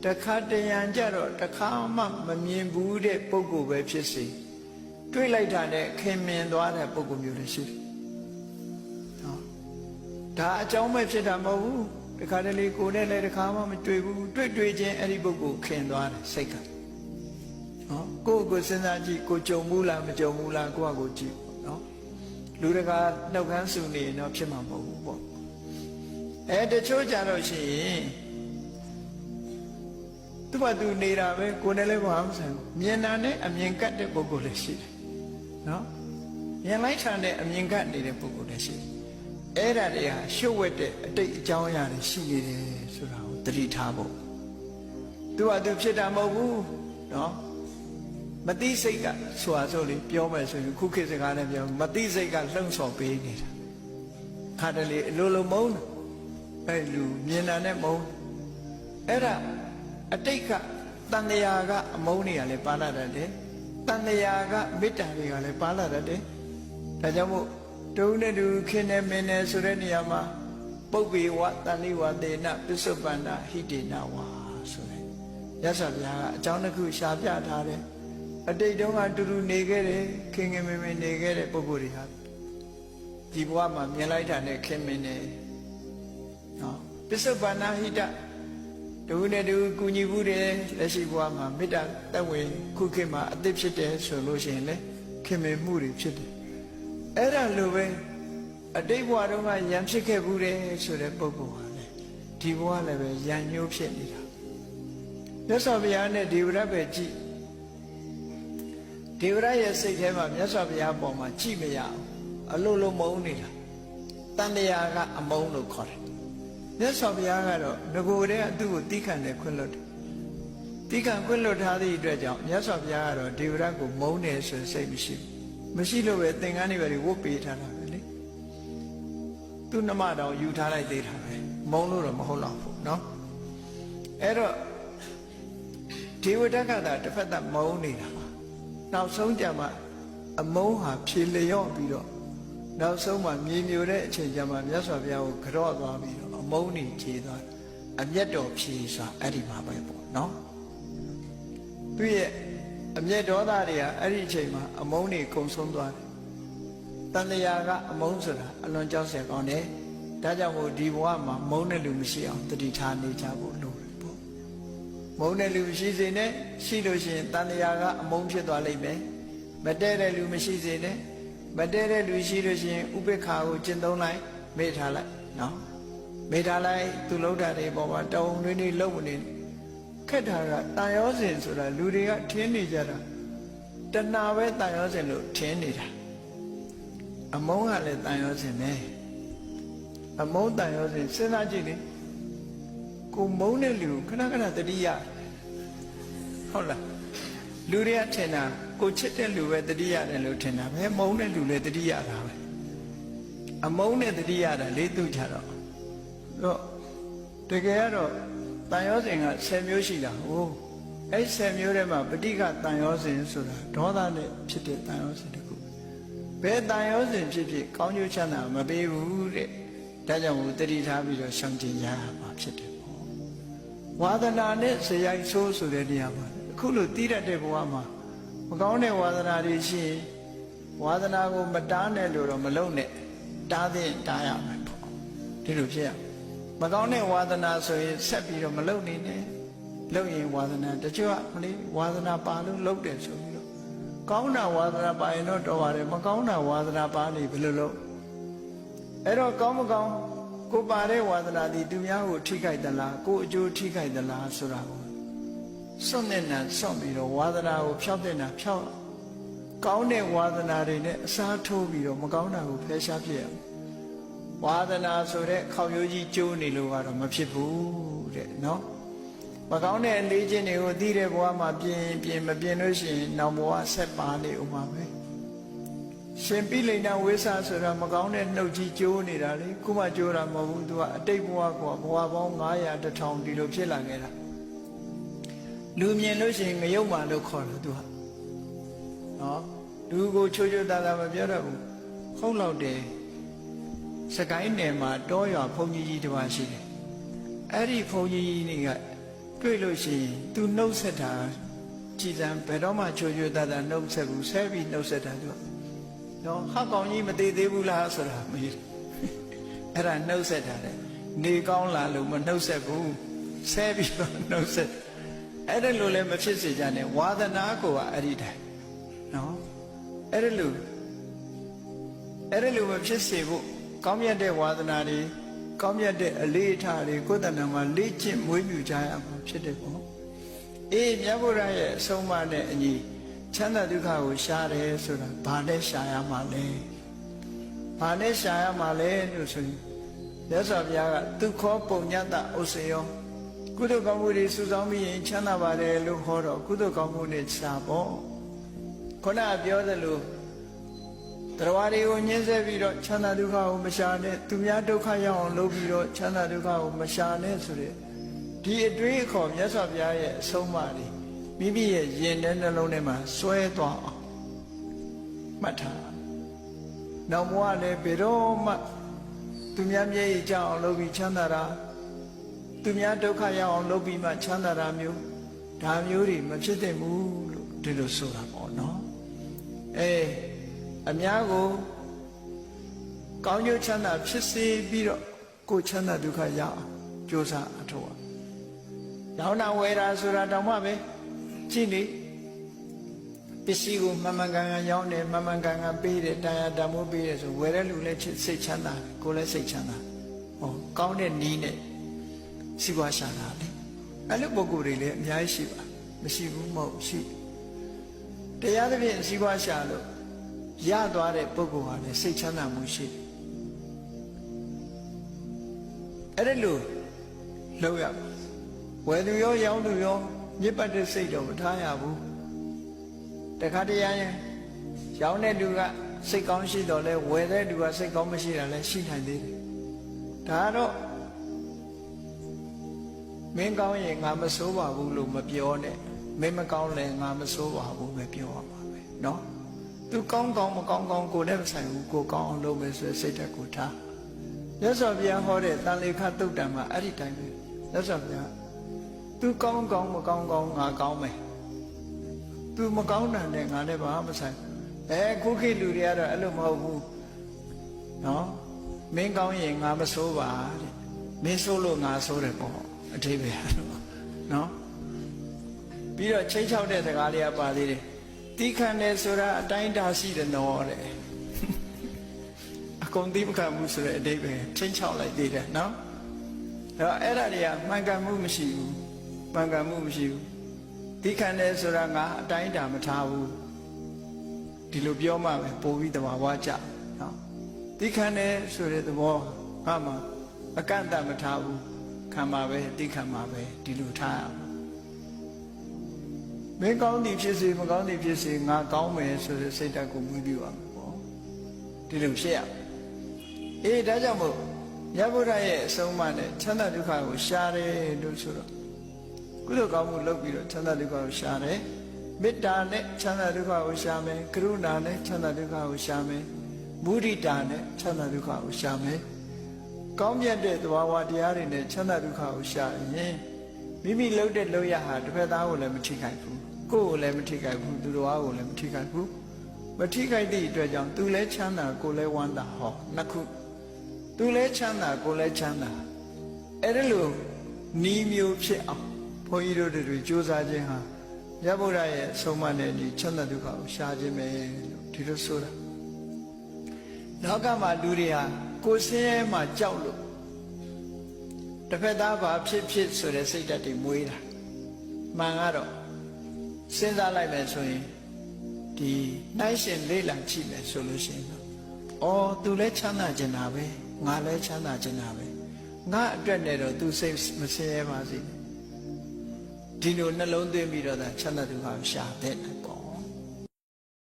တခါတရံကြတော့တခါမှမမြင်ဘူးတဲ့ပုဂ္ဂိုလ်ပဲဖြစ်စေတွေ့လိုက်တာနဲ့ခင်မင်သွားတဲ့ပုဂ္ဂိုလ်မျိုးလည်းရှိတယ်နော်ဒါအကြောင်းပဲဖြစ်တာမဟုတ်ဘူးတခါတလေကိုယ်နဲ့လည်းတခါမှမတွေ့ဘူးတွေ့ချင်းအဲ့ဒီပုဂ္ဂိုလ်ခင်သွားတယ်စိတ်ကနော်ကိုယ့်ကိုစဉ်းစားကြည့်ကိုကြုံဘူးလားမကြုံဘူးလားကိုယ့်ကိုကြည့်နော်လူတကာနှုတ်ခမ်းဆူနေရင်တော့ဖြစ်မှာမဟုတ်ဘူးပေါ့တချို့ကြတော့ရှိရင်သူ့ဘာသူနေတာပဲကိုယ်နဲ့လည်းဘာမှမဆိုင်ဘူးမြင်တာနဲ့အမြင်ကတ်တဲ့ပုဂ္ဂိုလ်လည်းရှိတယ်နော်မြင်လိုက်တာနဲ့အမြင်ကတ်နေတဲ့ပုဂ္ဂိုလ်လည်းရှိတယ်အဲ့ဒါတွေဟာရှုပ်ဝက်တဲ့အတိတ်အကြောင်းအရာတွေရှိနေတယ်ဆိုတာကိုသတိထားဖို့သူ့ဟာသူဖြစ်တာမဟုတ်ဘူးနော်မသိစိတ်ကဆိုလေပြောမယ်ဆိုရင်ခုခေတ်စကားနဲ့ပြောမသိစိတ်ကလှုံ့ဆော်ပေးနေတာခါတလေအလိုလိုမုန်းအဲ့လူမြင်တာနဲ့မုန်းအဲ့ဒါအတိတ်ကတန်တရာကအမုန်းတွေကလည်းပါလာတတ်တယ်တန်တရာကမေတ္တာတွေကလည်းပါလာတတ်တယ်ဒါကြောင့်မို့တုံးနဲ့တူခင်းနေမင်းနဲ့ဆိုတဲ့နေရာမှာပုပ္ပေဝတန်လိဝသေနပစ္စုပန္နဟိတေနဝါဆိုတဲ့ရသော်ဘုရားကအကြောင်းတစ်ခုရှာပြထားတယ်အတိတ်တုန်းကတူတူနေခဲ့တယ်ခင်ခင်မင်မင်နေခဲ့တဲ့ပုဂ္ဂိုလ်တွေဟာဒီဘဝမှာမြင်လိုက်တာနဲ့ခင်မင်နေနော်ပစ္စုပန္နဟိတတူနဲ့တူကူညီဘူးတယ်လက်ရှိဘဝမှာမေတ္တာတက်ဝင်ခုခေတ်မှာအသစ်ဖြစ်တယ်ဆိုလို့ရှိရင်လေခင်မင်မှုတွေဖြစ်တယ်အဲ့ဒါလိုပဲအတိတ်ဘဝတုန်းကယံဖြစ်ခဲ့ဘူးတယ်ဆိုတဲ့ပုဂ္ဂိုလ်ဟာလေဒီဘဝလည်းပဲယံညှိုးဖြစ်နေတာမြတ်စွာဘုရားနဲ့ဒေဝရပဲကြည့်ဒေဝရရဲ့စိတ်ထဲမှာမြတ်စွာဘုရားပေါ်မှာကြည့်မရအောင်အလိုလိုမုန်းနေတာတန်တရာကအမုန်းလို့ခေါ်တယ်မြတ်စွာဘုရားကတော့ငကိုယ်တည်းကသူ့ကိုတီးခံတယ်ခွင့်လွတ်တယ်တီးခံခွင့်လွတ်ထားသည့်အတွက်ကြောင့်မြတ်စွာဘုရားကတော့ဒေဝရကိုမုန်းတယ်ဆိုစိတ်မရှိလို့ပဲသင်္ကန်းတွေပဲဝတ်ပေးထားတာပဲလေသူ့နှမတော်ယူထားလိုက်သေးတာပဲမုန်းလို့တော့မဟုတ်တော့ဘူးเนาะအဲ့တော့ဒေဝတကသာတစ်ဖက်သက်မုန်းနေတာပါနောက်ဆုံးကြမှာအမုန်းဟာဖြေလျော့ပြီးတော့နောက်ဆုံးမှာမြေမြူတဲ့အချိန်ကျမှမြတ်စွာဘုရားကိုကြော့သွားပြီးတော့အမုန်းနေခြေသွားအမျက်တော်ဖြေဆိုတာအဲ့ဒီမှာပဲပေါ့เนาะသူရဲ့အမျက်ဒေါသတွေကအဲ့ဒီအချိန်မှာအမုန်းတွေကုံဆုံးသွားတယ်တန်တရာကအမုန်းဆိုတာအလွန်ကြောက်စရာကောင်းတယ်ဒါကြောင့်မို့ဒီဘဝမှာမုန်းတဲ့လူမရှိအောင်တတိထားနေကြဖို့လိုတယ်ပေါ့မုန်းတဲ့လူမရှိစေနဲ့ရှိလို့ရှိရင်တန်တရာကအမုန်းဖြစ်သွားလိမ့်မယ်မတည့်တဲ့လူမရှိစေနဲ့မတည့်တဲ့လူရှိလို့ရှိရင်ဥပေက္ခာကိုကျင့်သုံးလိုက်မေ့ထားလိုက်နော်မေ့ထားလိုက်သူလုံးတာတွေပေါ်မှာတောင်းတွင်းတွေလုံနေခက်တာကတန်ရောစဉ်ဆိုတာလူတွေကထင်းနေကြတာတဏှာပဲတန်ရောစဉ်လို့ထင်းနေတာအမုန်းကလည်းတန်ရောစဉ်ပဲအမုန်းတန်ရောစဉ်စဉ်းစားကြည့်လေကိုမုန်းတဲ့လူခဏခဏတတိယဟုတ်လားလူတွေကထင်တာကိုချစ်တဲ့လူပဲတတိယတယ်လို့ထင်တာပဲမုန်းတဲ့လူလည်းတတိယတာပဲအမုန်းနဲ့တတိယတာလေးသူကြတော့တကယ်ကတော့တန်ရောစဉ်က10မျိုးရှိတာဟုတ်အဲ့10မျိုးထဲမှာပဋိကတန်ရောစဉ်ဆိုတာဒေါသနဲ့ဖြစ်တဲ့တန်ရောစဉ်တခုဘယ်တန်ရောစဉ်ဖြစ်ဖြစ်ကောင်းကျိုးချမ်းသာမပေးဘူးတဲ့ဒါကြောင့်မို့တတိထားပြီးတော့ရှောင်ကျဉ်ရမှာဖြစ်တယ်ပေါ့ဝါဒနာနဲ့ဇယိုက်ဆိုးဆိုတဲ့နေရာမှာအခုလိုတီးတတ်တဲ့ဘဝမှာမကောင်းတဲ့ဝါဒနာတွေရှိရင်ဝါဒနာကိုမတားနဲ့လို့တော့မလုပ်နဲ့တားတဲ့တားရမယ်ပေါ့ဒီလိုဖြစ်ရမကောင်းတဲ့ဝါဒနာဆိုရင်ဆက်ပြီးတော့မလုပ်နေနဲ့လုပ်ရင်ဝါဒနာတချို့ကမလေးဝါဒနာပါလို့လုပ်တယ်ဆိုပြီးတော့ကောင်းတာဝါဒနာပါရင်တော့တော်ပါတယ်မကောင်းတာဝါဒနာပါနေဘယ်လိုလုပ်အဲ့တော့ကောင်းမကောင်းကိုပါတဲ့ဝါဒနာဒီသူများကိုထိခိုက်သလားကိုအကျိုးထိခိုက်သလားဆိုတာကိုစွန့်နေတာစွန့်ပြီးတော့ဝါဒနာကိုဖျောက်တဲ့နာဖျောက်ကောင်းတဲ့ဝါဒနာတွေနဲ့အစားထိုးပြီးတော့မကောင်းတာကိုဖယ်ရှားပြစ်ရဝါဒနာဆိုတဲ့ခေါင်းရိုးကြီးကျိုးနေလို့ကတော့မဖြစ်ဘူးတဲ့နော်မကောင်းတဲ့အလေးချင်းတွေကိုသိတဲ့ဘဝမှာပြင်မပြင်လို့ရှိရင်နောက်ဘဝဆက်ပါနေဦးမှာပဲရှင်ပိလိန်နာဝိဆာဆိုတာမကောင်းတဲ့နှုတ်ကြီးကျိုးနေတာလေခုမှကျိုးတာမဟုတ်ဘူးသူကအတိတ်ဘဝကဘဝပေါင်း900 1000ဒီလိုဖြစ်လာခဲ့တာလူမြင်လို့ရှိရင်ငရုတ်မှလို့ခေါ်တယ်သူဟာနော်လူကိုချိုးချိုးသားသားမပြောတော့ဘူးဟုတ်လောက်တယ်စကိုင်းနယ်မှာတောရွာဘုန်းကြီးတစ်ပါးရှိတယ်အဲ့ဒီဘုန်းကြီးက တွေ့လို့ရှိရင် तू နှုတ်ဆက်တာကြည်စံဘယ်တော့မှချိုချိုတတ်တာနှုတ်ဆက်ဘူးဆဲပြီးနှုတ်ဆက်တာ तू နော်ဟာကောင်ကြီးမသေးသေးဘူးလားဆိုတာမေးအဲ့ဒါနှုတ်ဆက်တာလေနေကောင်းလာလို့မနှုတ်ဆက်ဘူးဆဲပြီးတော့နှုတ်ဆက်အဲ့ဒါလိုလည်းမဖြစ်စေကြနဲ့ဝါသနာကိုကအဲ့ဒီတိုင်းနော်အဲ့ဒါလိုမဖြစ်စေဖို့ကောင်းမြတ်တဲ့ဝါသနာတွေကောင်းမြတ်တဲ့အလေးအထားတွေကိုယ်တဏ္ဍာမှာလေ့ကျင့်မွေးမြူကြရမှာဖြစ်တယ်ပေါ့အေးမြတ်ဗုဒ္ဓရဲ့အဆုံးအမနဲ့အညီချမ်းသာဒုက္ခကိုရှားတယ်ဆိုတာဘာနဲ့ရှားရမှာလဲဘာနဲ့ရှားရမှာလဲလို့ဆိုရင်မြတ်စွာဘုရားကဒုက္ခပုံညတဥစ္စယောကုသိုလ်ကောင်းမှုတွေစုဆောင်းပြီးရင်ချမ်းသာပါတယ်လို့ဟောတော့ကုသိုလ်ကောင်းမှုနဲ့ရှားပေါ့ခုနကပြောသလိုတရားတွေကိုညှင်းဆဲပြီးတော့ချမ်းသာဒုက္ခကိုမရှာနဲ့သူများဒုက္ခရောက်အောင်လုပ်ပြီးတော့ချမ်းသာဒုက္ခကိုမရှာနဲ့ဆိုတဲ့ဒီအတွေးအခေါ်မြတ်စွာဘုရားရဲ့အဆုံးအမတွေမိမိရဲ့ယင်တဲ့နှလုံးထဲမှာစွဲသွားအောင်မှတ်ထားနောက်ဘဝလည်းဘယ်တော့မှသူများမျက်ရည်ကျအောင်လုပ်ပြီးချမ်းသာတာသူများဒုက္ခရောက်အောင်လုပ်ပြီးမှချမ်းသာတာမျိုးဒါမျိုးတွေမဖြစ်သင့်ဘူးလို့ဒီလိုဆိုတာပေါ့နော်အများကိုကောင်းကျိုးချမ်းသာဖြစ်စေပြီးတော့ကိုယ်ချမ်းသာဒုက္ခရအောင်ကြိုးစားအထောက်အရောင်းတာဝယ်တာဆိုတာတောင်မှပဲကြည့်လေပစ္စည်းကိုမှန်မှန်ကန်ကန်ရောင်းတယ်မှန်မှန်ကန်ကန်ပေးတယ်တရားတမိုးပေးတယ်ဆိုဝယ်တဲ့လူလည်းစိတ်ချမ်းသာကိုယ်လည်းစိတ်ချမ်းသာဟောကောင်းတဲ့နီးနဲ့စီးပွားရှာတာလေအဲ့လိုပုံကိုယ်တွေလည်းအများကြီးရှိပါမရှိဘူးမဟုတ်ရှိတရားသဖြင့်စီးပွားရှာလို့ရသွားတဲ့ပုဂ္ဂိုလ်ဟာလည်းစိတ်ချမ်းသာမှုရှိတယ်အဲ့ဒါလို့လောက်ရဝယ်သူရောရောင်းသူရောမြစ်ပတ်တဲ့စိတ်တော့မထားရဘူးတခါတည်းရင်ရောင်းတဲ့လူကစိတ်ကောင်းရှိတော့လဲဝယ်တဲ့လူကစိတ်ကောင်းမရှိတာလည်းရှိနိုင်သေးတယ်ဒါကတော့မင်းကောင်းရင်ငါမဆိုးပါဘူးလို့မပြောနဲ့မင်းမကောင်းလည်းငါမဆိုးပါဘူးပဲပြောရမှာပဲเนาะသူကောင်းကောင်းမကောင်းကောင်းကိုလည်းမဆိုင်ဘူးကိုကောင်းအောင်လုပ်မယ်ဆိုစိတ်ဓာတ်ကိုထားမြတ်စွာဘုရားဟောတဲ့တန်လေခသုတ်တံမှာအဲ့ဒီတိုင်းပဲမြတ်စွာဘုရားသူကောင်းကောင်းမကောင်းကောင်းငါကောင်းမယ်သူမကောင်းတာနဲ့ငါလည်းဘာမှမဆိုင်ခုခေတ်လူတွေကတော့အဲ့လိုမဟုတ်ဘူးနော်မင်းကောင်းရင်ငါမဆိုးပါတဲ့မင်းဆိုးလို့ငါဆိုးတယ်ပေါ့အထိပ္ပယ်နော်ပြီးတော့ချိန်ချောက်တဲ့စကားလေးကပါသေးတယ်တီးခံတယ်ဆိုတာအတိုင်းတာရှိတယ်နော်တဲ့အကုန်သိမခံမှုဆိုတဲ့အဓိပ္ပာယ်ချိန်ချောက်လိုက်သေးတယ်နော်အဲ့ဒါတွေကမှန်ကန်မှုမရှိဘူးမှန်ကန်မှုမရှိဘူးတီးခံတယ်ဆိုတာငါအတိုင်းတာမထားဘူးဒီလိုပြောမှပဲပို့ပြီးတဘာဝကြနော်တီးခံတယ်ဆိုတဲ့သဘောငါမှအကန့်အသတ်မထားဘူးခံပါပဲတီးခံပါပဲဒီလိုထားရမှာမင်းကောင်းသည်ဖြစ်စေမကောင်းသည်ဖြစ်စေငါကောင်းမယ်ဆိုတဲ့စိတ်ဓာတ်ကိုမွေးပြီးပါမယ်ပေါ့ဒီလိုဖြစ်ရဒါကြောင့်မို့မြတ်ဗုဒ္ဓရဲ့အဆုံးအမနဲ့ချမ်းသာဒုက္ခကိုရှားတယ်လို့ဆိုတော့ကုသိုလ်ကောင်းမှုလုပ်ပြီးတော့ချမ်းသာဒုက္ခကိုရှားတယ်မေတ္တာနဲ့ချမ်းသာဒုက္ခကိုရှားမယ်ကရုဏာနဲ့ချမ်းသာဒုက္ခကိုရှားမယ်မုဒိတာနဲ့ချမ်းသာဒုက္ခကိုရှားမယ်ကောင်းမြတ်တဲ့သဘာဝတရားတွေနဲ့ချမ်းသာဒုက္ခကိုရှားရင်မိမိလုပ်တဲ့လုပ်ရဟာတစ်ဖက်သားကိုလည်းမထိခိုက်ဘူးကိုယ်ကိုလည်းမထိခိုက်ဘူးသူတော်ကိုလည်းမထိခိုက်ဘူးမထိခိုက်သည့်အတွက်ကြောင့်သူလည်းချမ်းသာကိုယ်လည်းဝမ်းသာဟောနှစ်ခုသူလည်းချမ်းသာကိုယ်လည်းချမ်းသာအဲ့ဒါလိုနီးမျိုးဖြစ်အောင်ဘုန်းကြီးတို့တွေကြိုးစားခြင်းဟာမြတ်ဗုဒ္ဓရဲ့ဆုံးမနဲ့ဒီချမ်းသာဒုက္ခကိုရှားခြင်းပဲလို့ဒီလိုဆိုတာလောကမှာလူတွေဟာကိုယ်ဆင်းရဲမှကြောက်လို့တစ်ဖက်သားဘာဖြစ်ဖြစ်ဆိုတဲ့စိတ်ဓာတ်တွေမွေးတာမှန်ကတော့စဉ်းစားလိုက်မယ်ဆိုရင်ဒီနိုင်ရှင်လေးလံကြည့်မယ်ဆိုလို့ရှိရင်တော့သူလည်းချမ်းသာကျင်တာပဲငါလည်းချမ်းသာကျင်တာပဲငါအတွက်နဲ့တော့သူစိတ်မဆင်းရဲပါစေဒီလိုနှလုံးသွင်းပြီးတော့ချမ်းသာဒုက္ခရှာတဲ့ပေါ့